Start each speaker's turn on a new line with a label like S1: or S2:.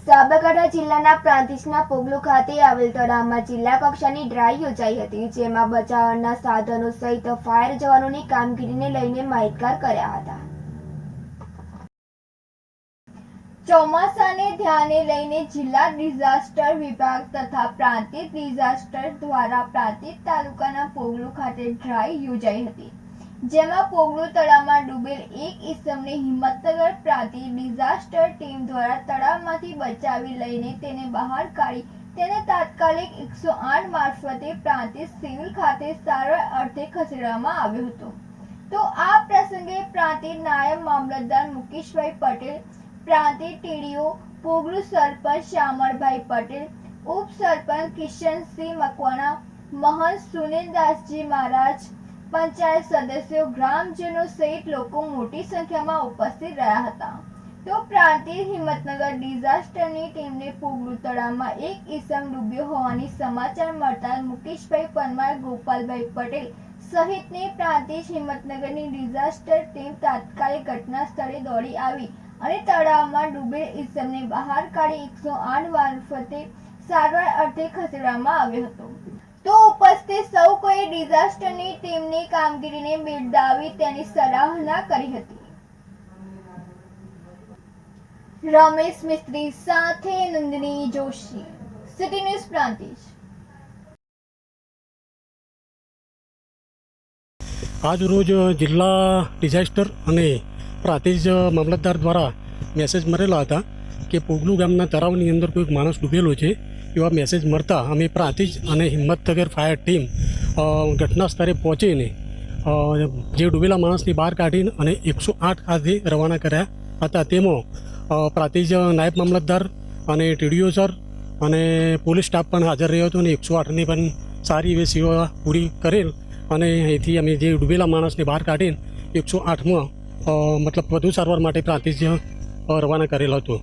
S1: સાબરકાંઠા જિલ્લાના પ્રાંતિજના પોગલુ ખાતે આવેલ તળાવમાં જિલ્લા કક્ષાની ડ્રાય યોજાઈ હતી, જેમાં બચાવના સાધનો સહિત ફાયર જવાનોની કામગીરીને લઈને માહિતગાર કર્યા હતા. ચોમાસાને ધ્યાને લઈને જિલ્લા ડિઝાસ્ટર વિભાગ તથા પ્રાંતિજ ડિઝાસ્ટર દ્વારા પ્રાંતિજ તાલુકાના પોગલુ ખાતે ડ્રાય યોજાઈ હતી, જેમાં પોગલુ તળાવમાં ડૂબેલ એક ઈસમને હિંમતનગર પ્રાંતિજ ડિઝાસ્ટર ટીમ દ્વારા તળાવમાંથી બચાવી લઈને તેને બહાર કાઢી તેને તાત્કાલિક 108 મારફતે પ્રાંતિજ સિવિલ ખાતે સારવાર અર્થે ખસેડવામાં આવ્યો હતો. તો આ પ્રસંગે પ્રાંતિજ નાયબ મામલતદાર મુકેશભાઈ પટેલ, પ્રાંતિજ ટીડીઓ પોગલુ સરપંચ શામળભાઈ પટેલ, ઉપસરપંચ કિશનસિંહ મકવાણા, મહંત સુનિલદાસજી મહારાજ, પંચાયત સદસ્યો, ગ્રામજનો સહિત લોકો મોટી સંખ્યામાં ઉપસ્થિત રહ્યા હતા. તો પ્રાંતિજ હિંમતનગર ડિઝાસ્ટરની ટીમને પોગલુ તળાવમાં એક ઈસમ ડૂબ્યો હોવાની સમાચાર મળતા મુકેશભાઈ પરમાર, ગોપાલભાઈ પટેલ સહિતની પ્રાંતિજ હિંમતનગરની ડિઝાસ્ટર ટીમ તાત્કાલિક ઘટના સ્થળે દોડી આવી અને તળાવમાં ડૂબેલ ઈસમને બહાર કાઢી 108 મારફતે સારવાર અર્થે ખસેડવામાં આવ્યો હતો. તો ઉપસ્થિત સૌ કોઈ ડિઝાસ્ટરની ટીમની કામગીરીને બિરદાવી તેની સરાહના કરી હતી. રમેશ મિસ્ત્રી સાથે નંદિની જોશી, સિટી ન્યૂઝ પ્રાંતિજ.
S2: આજ રોજ જિલ્લા ડિઝાસ્ટર અને પ્રાંતિજ મામલતદાર દ્વારા મેસેજ મળેલા હતા કે પોગલુ ગામના તળાવની અંદર કોઈ માણસ ડૂબેલો છે. એવા મેસેજ મળતા અમે પ્રાંતિજ અને હિંમતનગર ફાયર ટીમ ઘટના સ્થળે પહોંચીને જે ડૂબેલા માણસની બહાર કાઢીને અને 108 ખાતે રવાના કર્યા હતા. તેમાં પ્રાંતિજ નાયબ મામલતદાર અને ટીડીઓ સર અને પોલીસ સ્ટાફ પણ હાજર રહ્યો હતો અને 108ની પણ સારી એવી સેવા પૂરી કરેલ અને અહીંથી અમે જે ડૂબેલા માણસને બહાર કાઢીને 108માં મતલબ વધુ સારવાર માટે પ્રાંતિજ રવાના કરેલ હતો.